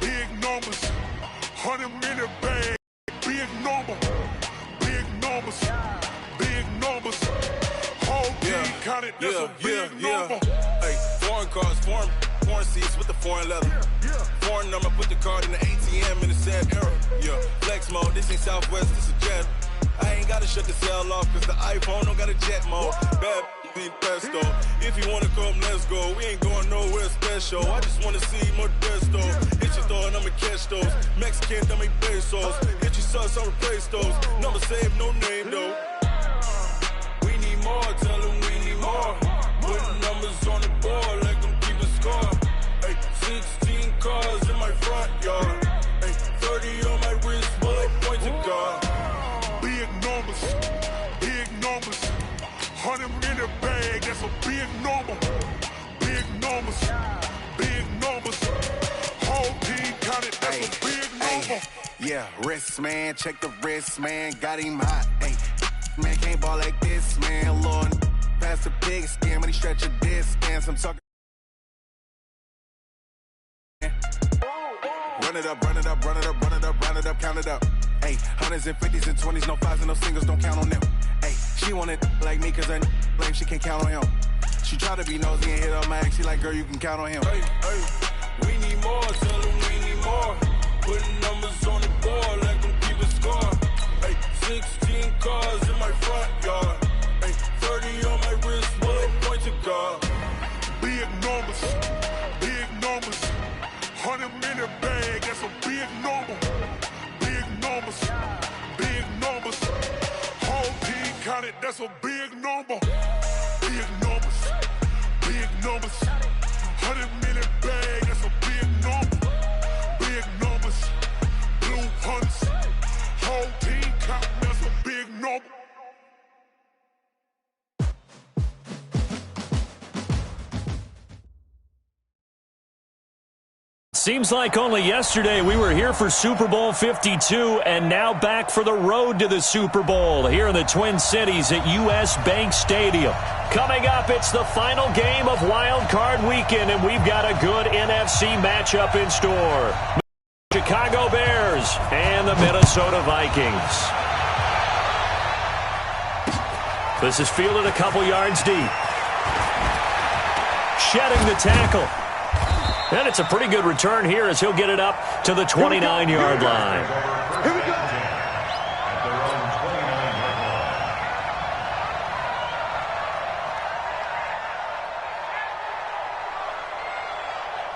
big numbers, 100-minute bag, big number, big numbers, big numbers. Whole team counted, that's a big number. Hey, foreign cars, foreign seats with the foreign leather. Foreign number, put the card in the ATM in the sad era. Yeah, flex mode, this ain't Southwest, this a jet. I ain't gotta shut the cell off, cause the iPhone don't got a jet mode. Bad ain't pesto. If you wanna come, let's go. We ain't going nowhere special. I just wanna see Modesto. Hit your thought, I'ma catch those. Mexican, dame pesos. Hit your sus, I'll replace those. Number saved, no name though. We need more, tell them we need more. Putting numbers on the board like I'm keeping score. Hey, 16 cars in my front yard. Hey, 30 on my wrist, bullet point to God. Big numbers, 100-minute bag, that's a big number. Big numbers, big numbers. Whole team counted, that's a big number. Yeah, wrist, man, check the wrist, man, got him hot. Ay, man, can't ball like this, man, Lord. Pass the pig skin, but he stretch a distance. I'm talking. Run it up, run it up, run it up, run it up, run it up, count it up. Hey, hundreds and fifties and 20s, no fives and no singles, don't count on them. Hey, she want it like me, cause her blame she can't count on him. She try to be nosy and hit up my ex, she like, girl, you can count on him. Hey, we need more, tell them we need more. Putting numbers on the board like I'm keeping score. Hey, 16 cars in my front yard. Hey, 30 on my wrist, bullet point to God. Big numbers, 100-minute bag, that's a big number. Big numbers, big numbers. Whole team counted, that's a big number. Big numbers, 100-minute bag, that's a big number. Big numbers, blue hunts. Whole team counted, that's a big number. Seems like only yesterday we were here for Super Bowl 52 and now back for the road to the Super Bowl here in the Twin Cities at US Bank Stadium. Coming up, it's the final game of Wildcard Weekend, and we've got a good NFC matchup in store. Chicago Bears and the Minnesota Vikings. This is fielded a couple yards deep. Shedding the tackle. And it's a pretty good return here as he'll get it up to the 29-yard line. Here we go.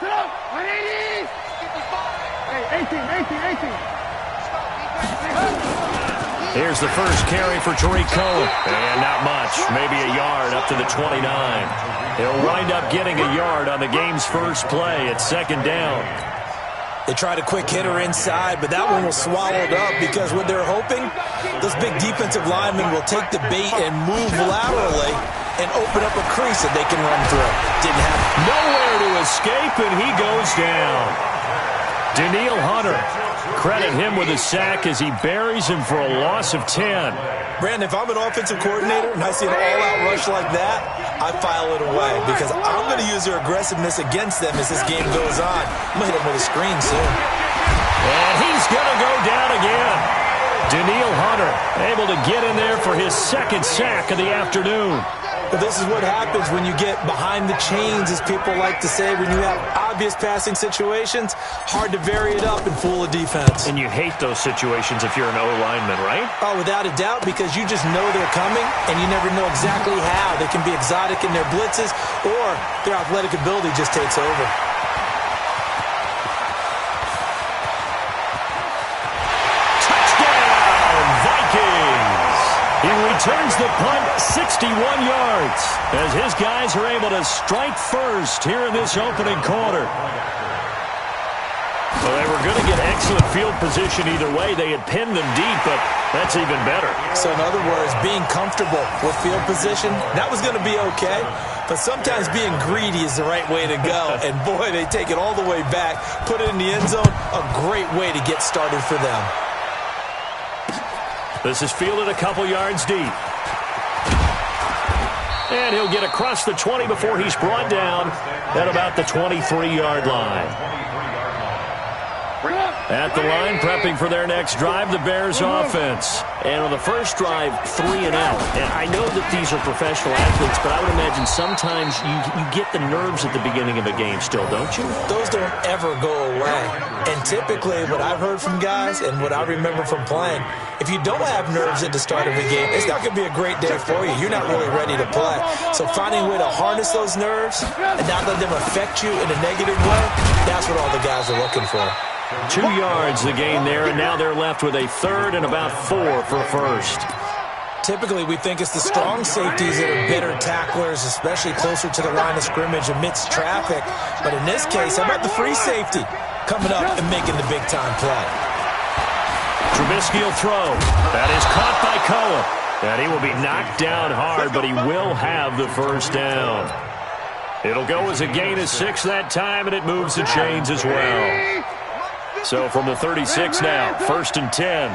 Sit up. 180. Hey, 18. Here's the first carry for Tariq Cohen. And not much. Maybe a yard up to the 29. He'll wind up getting a yard on the game's first play at second down. They tried a quick hitter inside, but that one was swallowed up because what they're hoping, those big defensive linemen will take the bait and move laterally and open up a crease that they can run through. Didn't happen. Nowhere to escape, and he goes down. Danielle Hunter. Credit him with a sack as he buries him for a loss of 10. Brandon, if I'm an offensive coordinator and I see an all-out rush like that, I file it away because I'm going to use their aggressiveness against them as this game goes on. I'm going to hit them with a screen soon. And he's going to go down again. Danielle Hunter able to get in there for his second sack of the afternoon. But this is what happens when you get behind the chains, as people like to say. When you have obvious passing situations, hard to vary it up and fool a defense. And you hate those situations if you're an O-lineman, right? Oh, without a doubt, because you just know they're coming, and you never know exactly how. They can be exotic in their blitzes, or their athletic ability just takes over. Touchdown, Vikings! He returns the punt 61 yards as his guys are able to strike first here in this opening quarter. Well, they were going to get excellent field position either way. They had pinned them deep, but that's even better. So in other words, being comfortable with field position, that was going to be okay. But sometimes being greedy is the right way to go. And boy, they take it all the way back, put it in the end zone. A great way to get started for them. This is fielded a couple yards deep. And he'll get across the 20 before he's brought down at about the 23-yard line. At the line, prepping for their next drive, the Bears offense. And on the first drive, 3 and out. And I know that these are professional athletes, but I would imagine sometimes you get the nerves at the beginning of a game still, don't you? Those don't ever go away. And typically, what I've heard from guys and what I remember from playing, if you don't have nerves at the start of a game, it's not going to be a great day for you. You're not really ready to play. So finding a way to harness those nerves and not let them affect you in a negative way, that's what all the guys are looking for. 2 yards the gain there, and now they're left with a third and about 4 for first. Typically, we think it's the strong safeties that are better tacklers, especially closer to the line of scrimmage amidst traffic. But in this case, how about the free safety coming up and making the big-time play? Trubisky will throw. That is caught by Cohen. And he will be knocked down hard, but he will have the first down. It'll go as a gain of 6 that time, and it moves the chains as well. So from the 36 now, 1st and 10.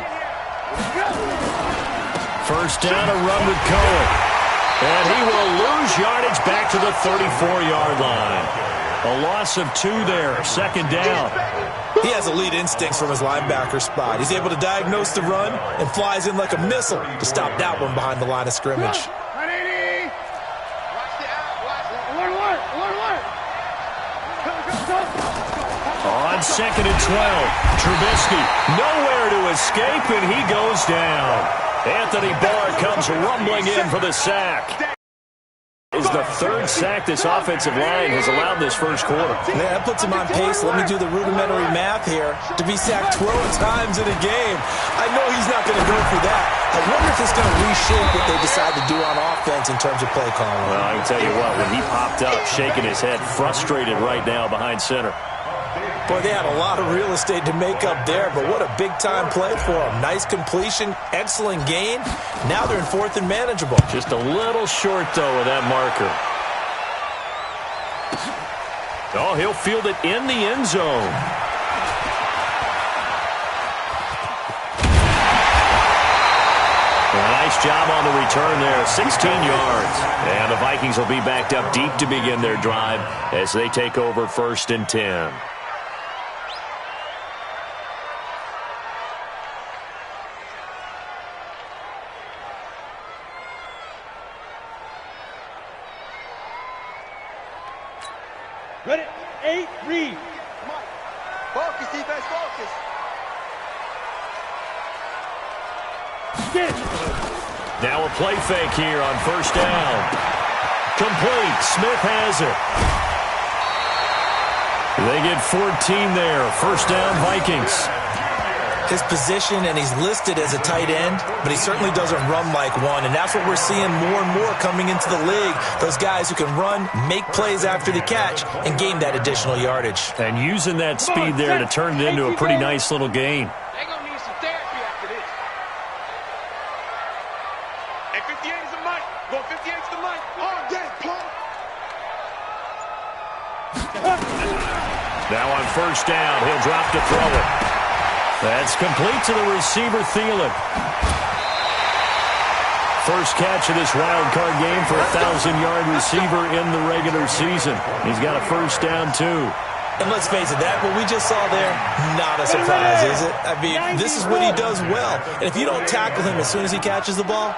First down, a run with Cohen. And he will lose yardage back to the 34-yard line. A loss of 2 there, 2nd down. He has elite instincts from his linebacker spot. He's able to diagnose the run and flies in like a missile to stop that one behind the line of scrimmage. On 2nd and 12, Trubisky nowhere to escape, and he goes down. Anthony Barr comes rumbling in for the sack. Is the 3rd sack this offensive line has allowed this first quarter. Yeah, that puts him on pace. Let me do the rudimentary math here. To be sacked 12 times in a game, I know he's not going to go for that. I wonder if it's going to reshape what they decide to do on offense in terms of play calling. Well, I can tell you what, when he popped up, shaking his head, frustrated right now behind center. Boy, they had a lot of real estate to make up there, but what a big-time play for them. Nice completion, excellent gain. Now they're in 4th and manageable. Just a little short, though, of that marker. Oh, he'll field it in the end zone. Well, nice job on the return there, 16 yards. And the Vikings will be backed up deep to begin their drive as they take over 1st and 10. Ready? 8, read. Focus, defense, focus. Now a play fake here on 1st down. Complete. Smith has it. They get 14 there. 1st down, Vikings. His position, and he's listed as a tight end, but he certainly doesn't run like one, and that's what we're seeing more and more coming into the league. Those guys who can run, make plays after the catch, and gain that additional yardage. And using that speed there to turn it into a pretty nice little gain. They're going to need some therapy after this. Hey, 58 is the mic. Go 58 is the mic. All day, punk. Now on 1st down, he'll drop to throw it. That's complete to the receiver, Thielen. First catch of this wild card game for a 1,000-yard receiver in the regular season. He's got a 1st down, too. And let's face it, that what we just saw there, not a surprise, is it? I mean, this is what he does well. And if you don't tackle him as soon as he catches the ball,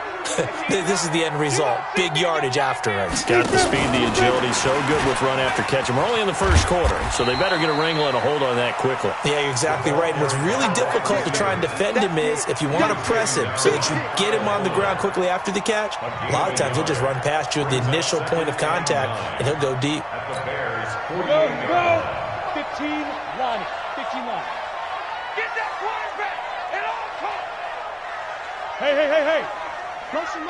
this is the end result. Big yardage afterwards. Got the speed, the agility, so good with run after catch. And we're only in the 1st quarter, so they better get a wrangle and a hold on that quickly. Yeah, you're exactly right. And what's really difficult to try and defend him is if you want to press him so that you get him on the ground quickly after the catch, a lot of times he'll just run past you at the initial point of contact, and he'll go deep. Go. 15 line. 15 line. Get that quarterback at all costs. Hey. Motion.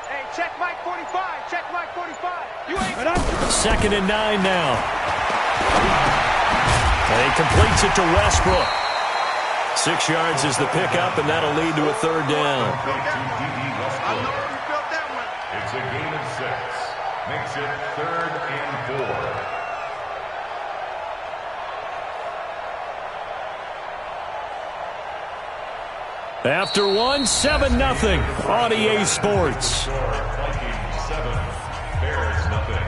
Hey, check Mike 45. Check Mike 45. You ain't... 2nd and 9 now. And he completes it to Westbrook. 6 yards is the pickup, and that'll lead to a 3rd down. I know where you built that one. It's a gain of 6. Makes it 3rd and 4. After one, 7-0 on EA Sports. Vikings 7, Bears nothing.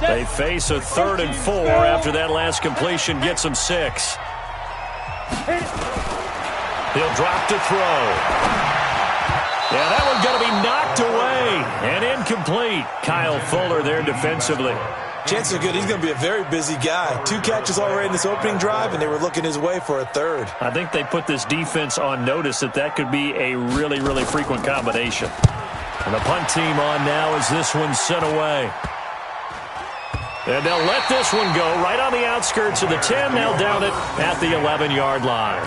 They face a 3rd and 4 after that last completion gets them 6. He'll drop to throw. Yeah, that one's going to be knocked away and incomplete. Kyle Fuller there defensively. Chances are good he's going to be a very busy guy. 2 catches already in this opening drive, and they were looking his way for a 3rd. I think they put this defense on notice that could be a really, really frequent combination. And the punt team on now as this one's sent away. And they'll let this one go right on the outskirts of the 10. They'll down it at the 11-yard line.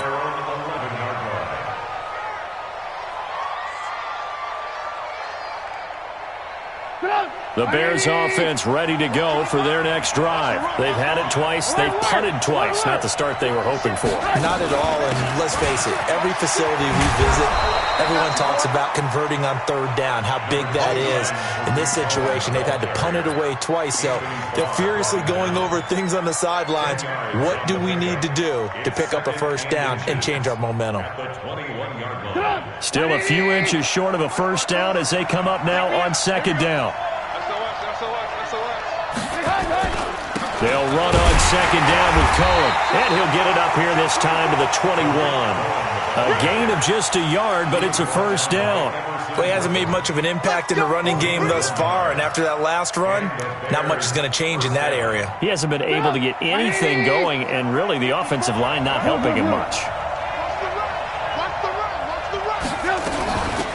The Bears offense ready to go for their next drive. They've had it twice. They've punted twice. Not the start they were hoping for. Not at all, and let's face it, every facility we visit, everyone talks about converting on 3rd down, how big that is. In this situation, they've had to punt it away twice, so they're furiously going over things on the sidelines. What do we need to do to pick up a 1st down and change our momentum? Still a few inches short of a 1st down as they come up now on 2nd down. They'll run on 2nd down with Cohen, and he'll get it up here this time to the 21. A gain of just a yard, but it's a 1st down. Well, he hasn't made much of an impact in the running game thus far, and after that last run, not much is going to change in that area. He hasn't been able to get anything going, and really the offensive line not helping him much.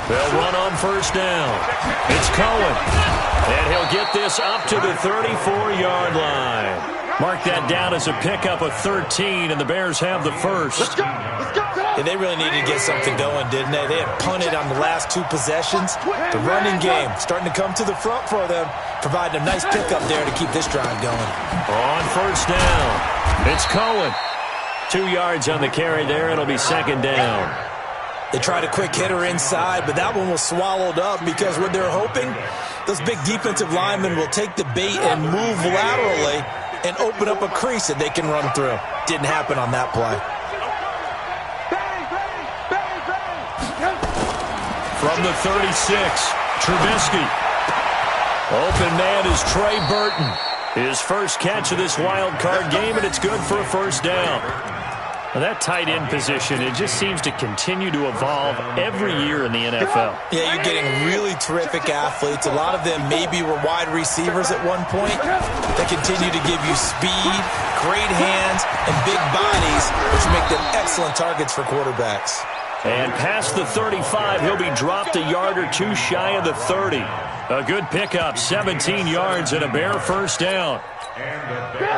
They'll run on 1st down. It's Cohen. And he'll get this up to the 34-yard line. Mark that down as a pickup of 13, and the Bears have the 1st. Yeah, they really needed to get something going, didn't they? They had punted on the last 2 possessions. The running game starting to come to the front for them, providing a nice pickup there to keep this drive going. On 1st down, it's Cohen. 2 yards on the carry there. It'll be 2nd down. They tried a quick hitter inside, but that one was swallowed up because what they're hoping, those big defensive linemen will take the bait and move laterally and open up a crease that they can run through. Didn't happen on that play. From the 36, Trubisky. Open man is Trey Burton. His first catch of this wild card game, and it's good for a 1st down. Now that tight end position, it just seems to continue to evolve every year in the NFL. Yeah, you're getting really terrific athletes. A lot of them maybe were wide receivers at one point. They continue to give you speed, great hands, and big bodies, which make them excellent targets for quarterbacks. And past the 35, he'll be dropped a yard or 2 shy of the 30. A good pickup, 17 yards and a Bear 1st down.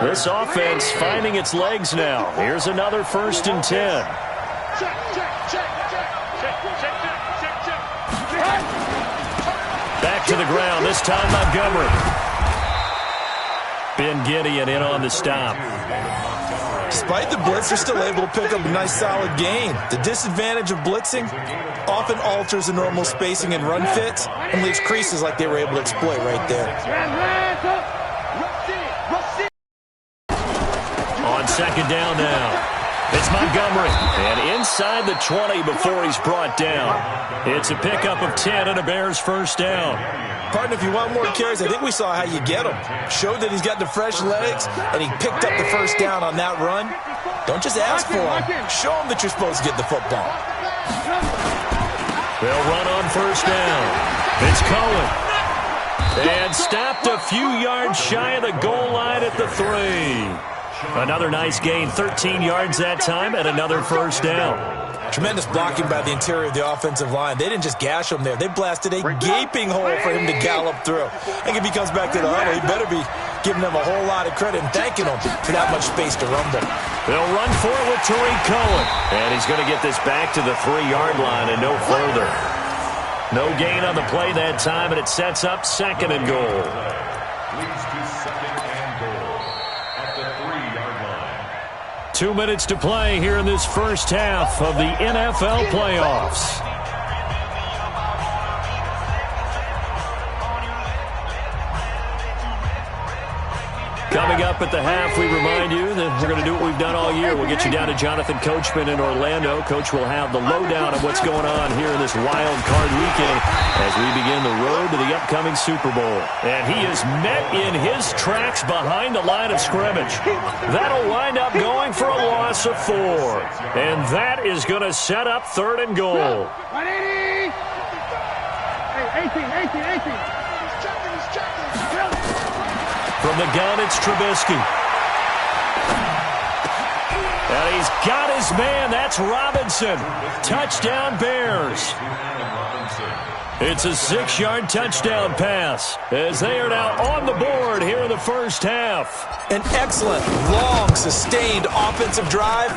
This offense finding its legs now. Here's another 1st and 10. Back to the ground, this time Montgomery. Ben Gideon in on the stop. Despite the blitz, they're still able to pick up a nice solid gain. The disadvantage of blitzing often alters the normal spacing and run fits and leaves creases like they were able to exploit right there. On 2nd down now. It's Montgomery. And inside the 20 before he's brought down. It's a pickup of 10 and a Bears 1st down. Partner, if you want more carries, I think we saw how you get him. Showed that he's got the fresh legs, and he picked up the 1st down on that run. Don't just ask for him. Show him that you're supposed to get the football. They'll run on 1st down. It's Cohen. And stopped a few yards shy of the goal line at the 3. Another nice gain, 13 yards that time, and another 1st down. Tremendous blocking by the interior of the offensive line. They didn't just gash him there. They blasted a gaping hole for him to gallop through. I think if he comes back to the huddle, he better be giving them a whole lot of credit and thanking them for that much space to rumble. They'll run for it with Tariq Cohen. And he's going to get this back to the 3-yard line and no further. No gain on the play that time, and it sets up 2nd and goal. Leads to 2nd and goal at the 3-yard line. 2 minutes to play here in this first half of the NFL playoffs. Coming Coming up at the half, we remind you that we're going to do what we've done all year. We'll get you down to Jonathan Coachman in Orlando. Coach will have the lowdown of what's going on here in this wild card weekend as we begin the road to the upcoming Super Bowl. And he is met in his tracks behind the line of scrimmage. That'll wind up going for a loss of 4. And that is going to set up 3rd and goal. 180! Hey, 18. From the gun, it's Trubisky. And he's got his man. That's Robinson. Touchdown, Bears. It's a 6-yard touchdown pass as they are now on the board here in the first half. An excellent, long, sustained offensive drive.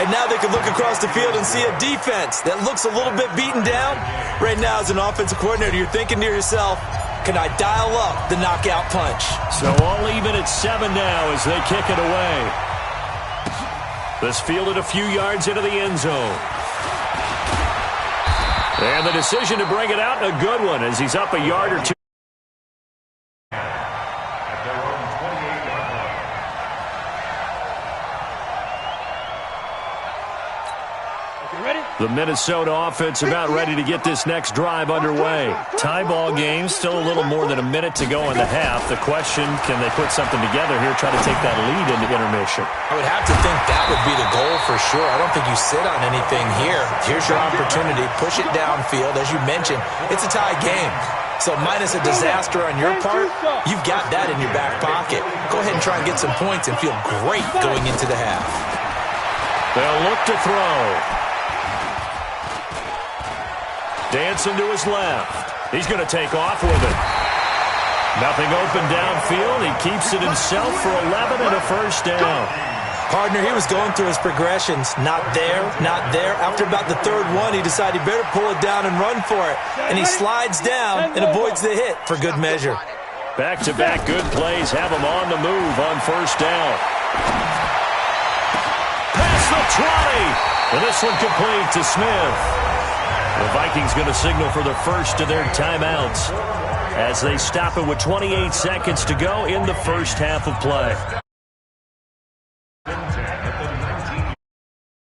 And now they can look across the field and see a defense that looks a little bit beaten down. Right now, as an offensive coordinator, you're thinking to yourself, can I dial up the knockout punch? So all even at 7 now as they kick it away. This fielded a few yards into the end zone. And the decision to bring it out, a good one, as he's up a yard or two. The Minnesota offense about ready to get this next drive underway. Tie ball game, still a little more than a minute to go in the half. The question, can they put something together here, try to take that lead into intermission? I would have to think that would be the goal for sure. I don't think you sit on anything here. Here's your opportunity. Push it downfield. As you mentioned, it's a tie game. So minus a disaster on your part, you've got that in your back pocket. Go ahead and try and get some points and feel great going into the half. They'll look to throw. Dancing to his left. He's going to take off with it. Nothing open downfield. He keeps it himself for 11 and a first down. Partner, he was going through his progressions. Not there, not there. After about the 3rd one, he decided he better pull it down and run for it. And he slides down and avoids the hit for good measure. Back-to-back good plays have him on the move on first down. Past the 20. And this one complete to Smith. The Vikings going to signal for the first of their timeouts as they stop it with 28 seconds to go in the first half of play.